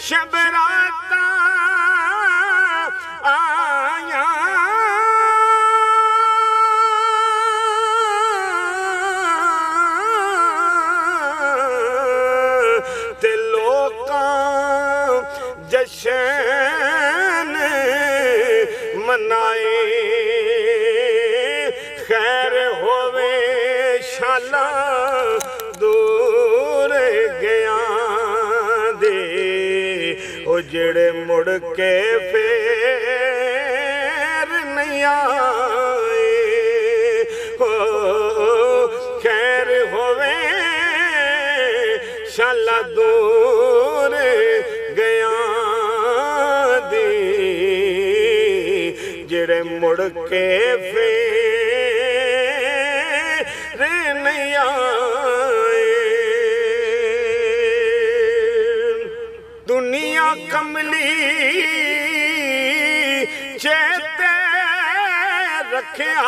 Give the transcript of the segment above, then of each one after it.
शबराता आया ते लोकां जशन मनाए खैर होवे शाला दूर गया दे ओ जेड़े मुड़ के फेर नहीं आए हो खैर होवे शाला दूर गया दे जेड़े मुड़ के फेर नहीं आए दुनिया कमली चेते रखिया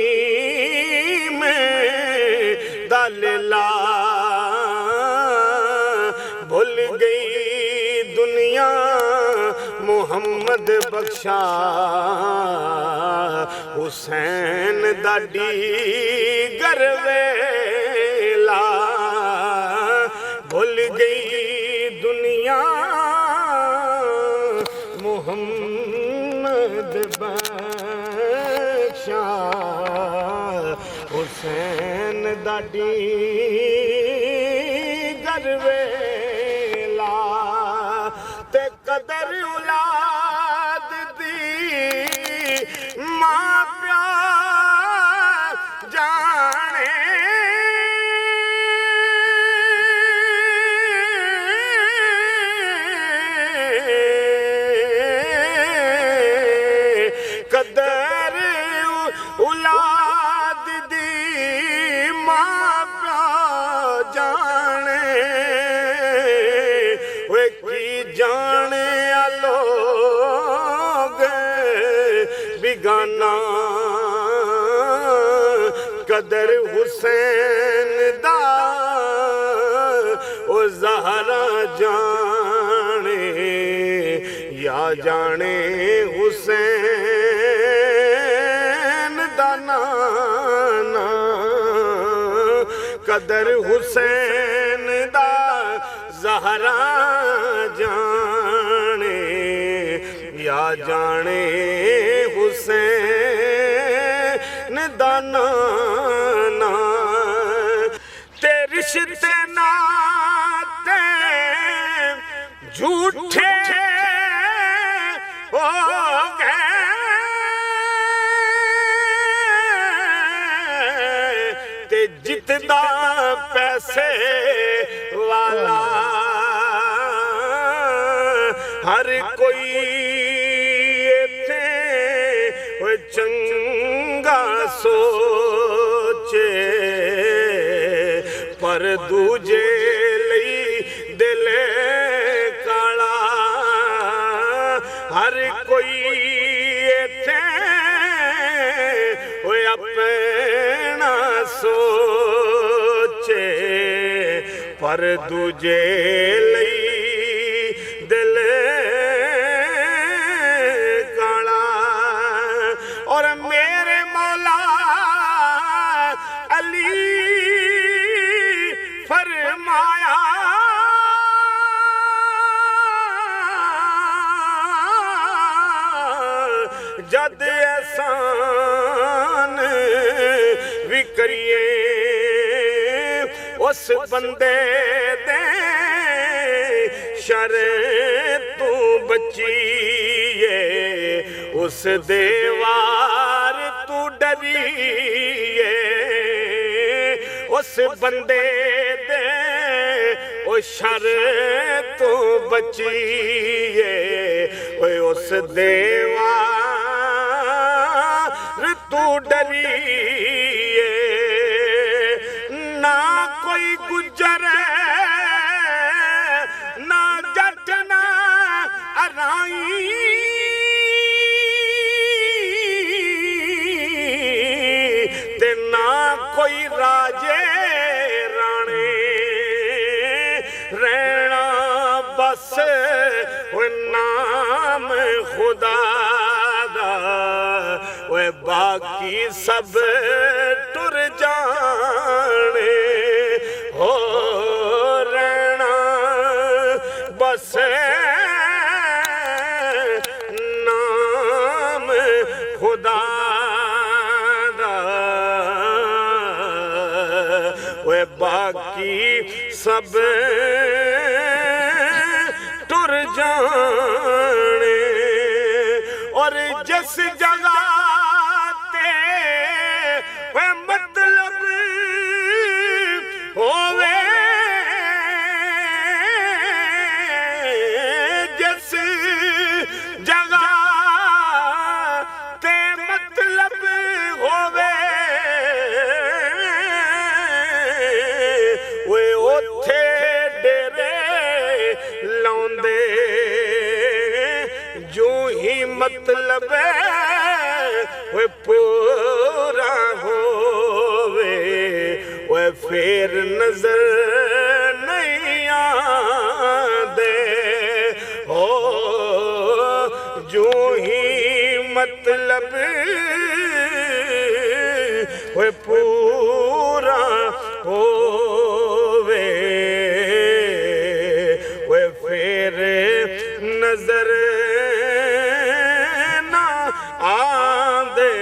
इब्राहीम दल्ला भूल गई दुनिया मुहम्मद बख्शा हुसैन दादी गरवेला भूल गई दुनिया मुहम्मद बख्शा हुसैन दादी गरवेला ते कदर औलाद दी मां प्यार जाने कदर औलाद दी मां प्यार जाने वे की जाने लोग बिगाना कदर हुसैन दा ओ ज़हरा जाने या जाने हुसैन दा नाना कदर हुसैन दा ज़हरा जाने या जाने हुसैन दा नाना ते रिश्ते नाते झूठे हो गए ते जितना पैसे वाला हर कोई इत्थे चंगा सोचे पर दूजे लई दिल काला हर कोई इत्थे अपना सोचे पर दूजे लई दिल काला और मेरे मौला अली फरमाया जद एहसान भी करिए उस बंदे दे शर तू बचिए उस देवार तू डरिए उस बंदे दे ओ शर तू बचिए उस देवार तू डरिए ना कोई गुजर ना जट ना अराई खुदा दा ओए बाकी सब टुर जाने हो रहना बस नाम खुदा दा ओए बाकी सब टुर जाने और जिस जगह ते वह मतलब होवे जिस जगह ते मतलब होवे वे ओथे डेरे लाउंदे जो ही मतलब वे पूरा होवे वे फिर नजर नहीं आंदे हो जो ही मतलब वे पूरा होवे वे फिर नजर ना आंदे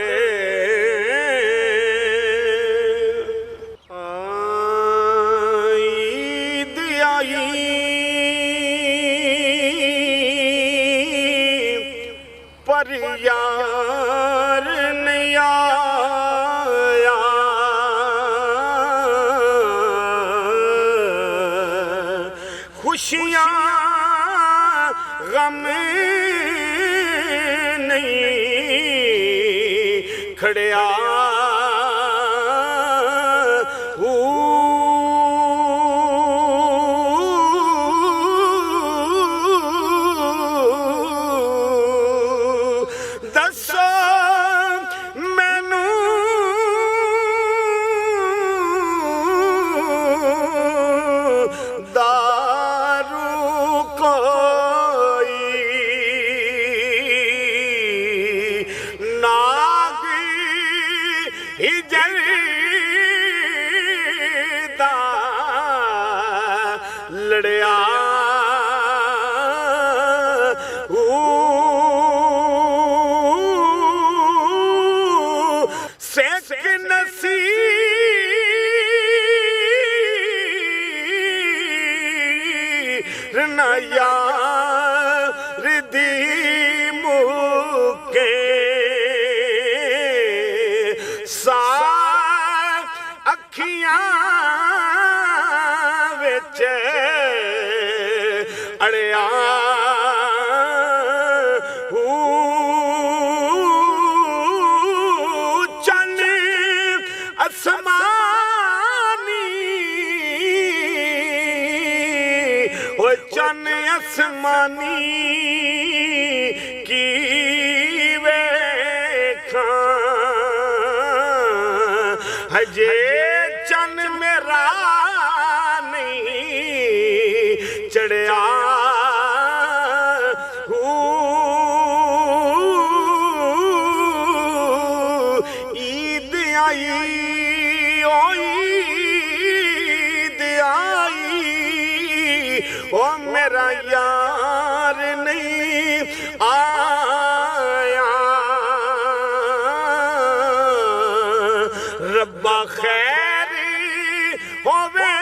ईद आई पर यार नहीं आया खुशियाँ गम नहीं खड़िया दसो मैनू दारू कोई नागी हिजरदा लड़िया सेक नसीर न यार दी मुके सा अखियां विच अड़िया चन असमानी ओ चन असमानी की वेखा हजे चन मेरा नहीं चढ़िया ईद आई ओ ईद आई ओ मेरा यार नहीं आया रब्बा खैर होवे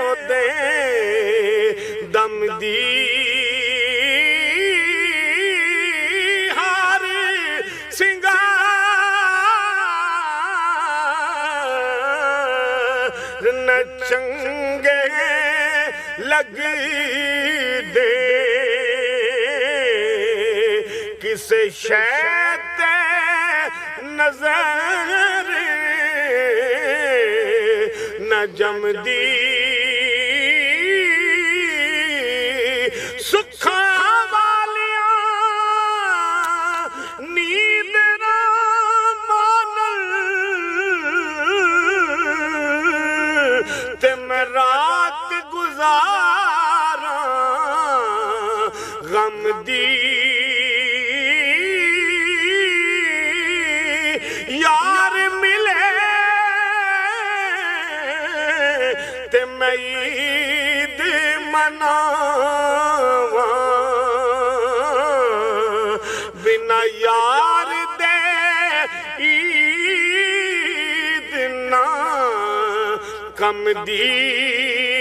ओदे दम दी हार सिंगार न चंगे लग दे किसे शैत नजर न जमदी सुखा वालिया नींद ना मानल ते मैं रात गुजारा गम दी ते मैं ईद मनावा बिना यार दे ईद ना कम दी